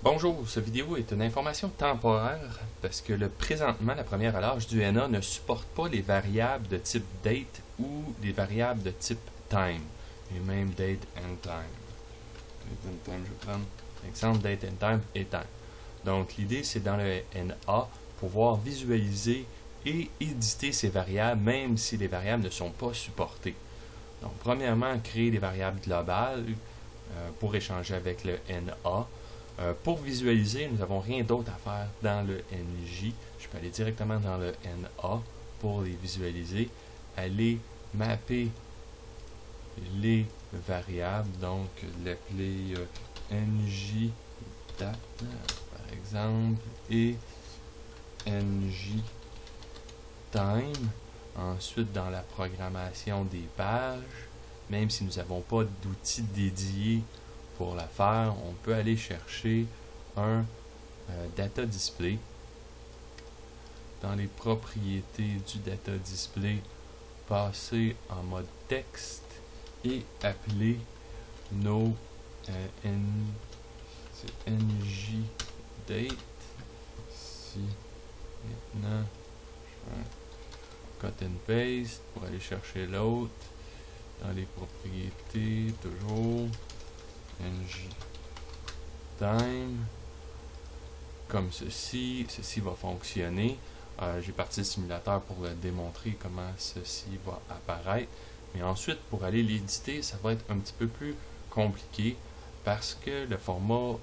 Bonjour, cette vidéo est une information temporaire parce que présentement, la première à l'âge du NA ne supporte pas les variables de type date ou les variables de type time, et même date and time. Date and time, je vais prendre exemple date and time et time. Donc l'idée c'est dans le NA pouvoir visualiser et éditer ces variables même si les variables ne sont pas supportées. Donc premièrement, créer des variables globales pour échanger avec le NA. Pour visualiser, nous n'avons rien d'autre à faire dans le NJ. Je peux aller directement dans le NA pour les visualiser. Aller mapper les variables. Donc, l'appeler NJ data, par exemple, et NJ time. Ensuite, dans la programmation des pages, même si nous n'avons pas d'outils dédiés pour la faire, on peut aller chercher un data display. Dans les propriétés du data display, passer en mode texte et appeler nos NJ date. Ici, maintenant, je fais un cut and paste pour aller chercher l'autre. Dans les propriétés, toujours NJ time, comme ceci. Ceci va fonctionner. J'ai parti le simulateur pour le démontrer comment ceci va apparaître. Mais ensuite, pour aller l'éditer, ça va être un petit peu plus compliqué parce que le format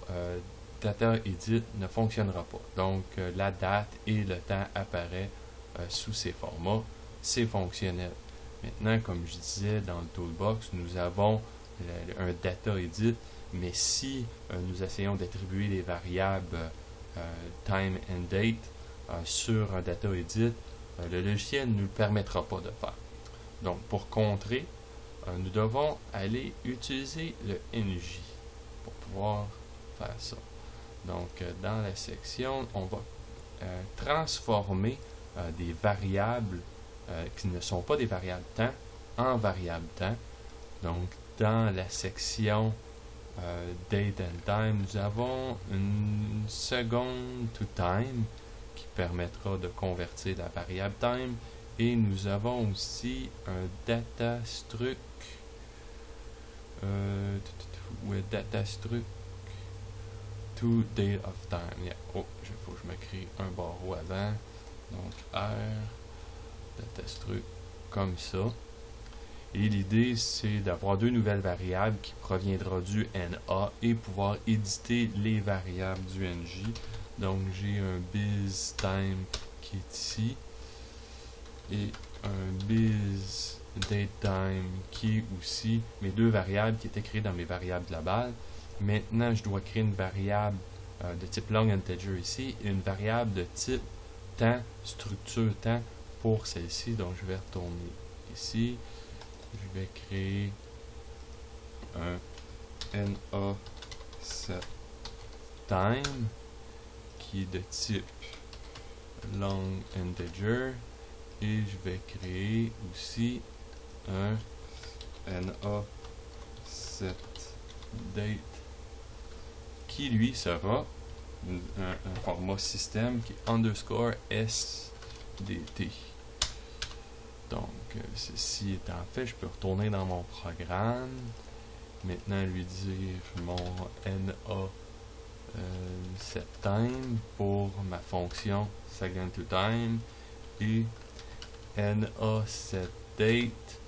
data edit ne fonctionnera pas. Donc, la date et le temps apparaissent sous ces formats. C'est fonctionnel. Maintenant, comme je disais dans le toolbox, nous avons un data edit, mais si nous essayons d'attribuer les variables time and date sur un data edit, le logiciel ne nous le permettra pas de faire. Donc, pour contrer, nous devons aller utiliser le NJ pour pouvoir faire ça. Donc, dans la section, on va transformer des variables qui ne sont pas des variables temps en variables temps. Donc, dans la section date and time, nous avons une seconde to time qui permettra de convertir la variable time, et nous avons aussi un data struct data struct to date of time. Yeah. Oh, il faut que je me crée un barreau avant. Donc R data struct comme ça. Et l'idée, c'est d'avoir deux nouvelles variables qui proviendront du NA et pouvoir éditer les variables du NJ. Donc, j'ai un biz time qui est ici et un biz date time qui est aussi mes deux variables qui étaient créées dans mes variables globales. Maintenant, je dois créer une variable de type long integer ici et une variable de type temps, structure temps pour celle-ci. Donc, je vais retourner ici. Je vais créer un NA set time qui est de type long integer, et je vais créer aussi un NA set date qui lui sera un format système qui est underscore SDT. Donc, ceci étant fait, je peux retourner dans mon programme. Maintenant, lui dire mon NA set time pour ma fonction second to time et NA set date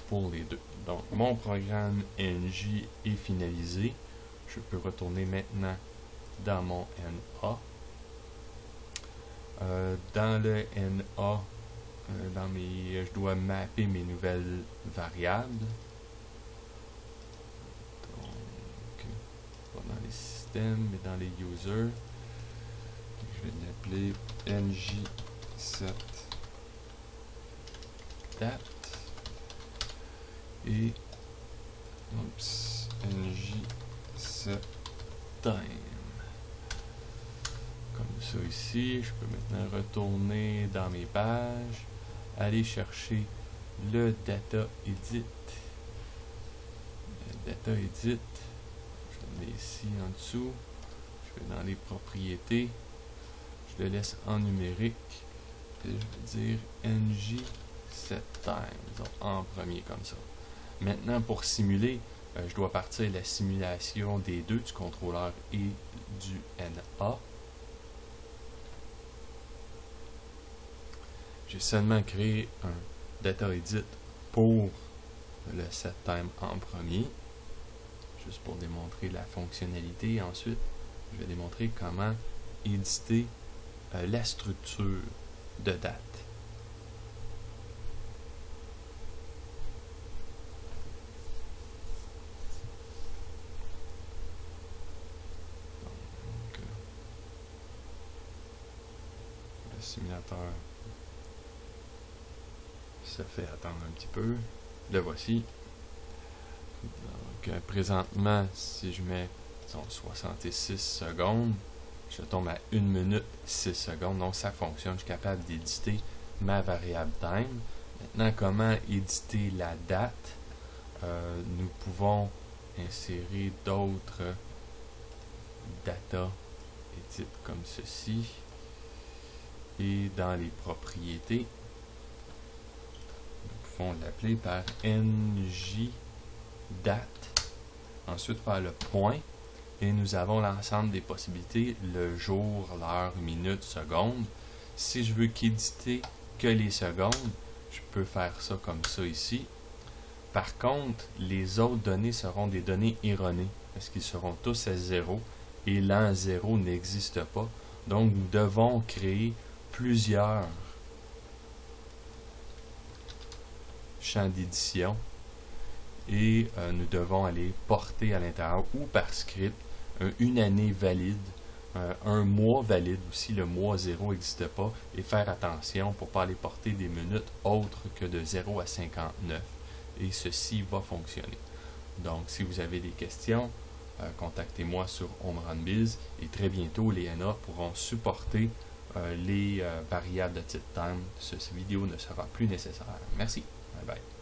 pour les deux. Donc, mon programme NJ est finalisé. Je peux retourner maintenant dans mon NA. Dans le NA, je dois mapper mes nouvelles variables. Donc, pas dans les systèmes, mais dans les users. Je vais l'appeler NJ set date et NJ set time. Comme ça ici, je peux maintenant retourner dans mes pages, aller chercher le data edit. Le data edit, je le mets ici en dessous. Je dans les propriétés, je le laisse en numérique. Et je vais dire NJ set time, disons en premier comme ça. Maintenant, pour simuler, je dois partir la simulation des deux, du contrôleur et du NA. J'ai seulement créé un data edit pour le set time en premier, juste pour démontrer la fonctionnalité. Ensuite, je vais démontrer comment éditer la structure de date. Donc, le simulateur se fait attendre un petit peu. Le voici. Donc, présentement, si je mets disons, 66 secondes, je tombe à 1 minute 6 secondes. Donc, ça fonctionne. Je suis capable d'éditer ma variable time. Maintenant, comment éditer la date? Nous pouvons insérer d'autres data edit comme ceci. Et dans les propriétés, l'appeler par NJ date, ensuite faire le point et nous avons l'ensemble des possibilités, le jour, l'heure, minute, seconde. Si je veux qu'éditer que les secondes, je peux faire ça comme ça ici. Par contre, les autres données seront des données erronées parce qu'ils seront tous à 0 et l'an 0 n'existe pas. Donc nous devons créer plusieurs champ d'édition et nous devons aller porter à l'intérieur ou par script une année valide, un mois valide aussi, le mois 0 n'existe pas, et faire attention pour ne pas aller porter des minutes autres que de 0 à 59 et ceci va fonctionner. Donc si vous avez des questions, contactez-moi sur HomeRunBiz et très bientôt les NA pourront supporter les variables de type time. Cette vidéo ne sera plus nécessaire. Merci. Bye bye.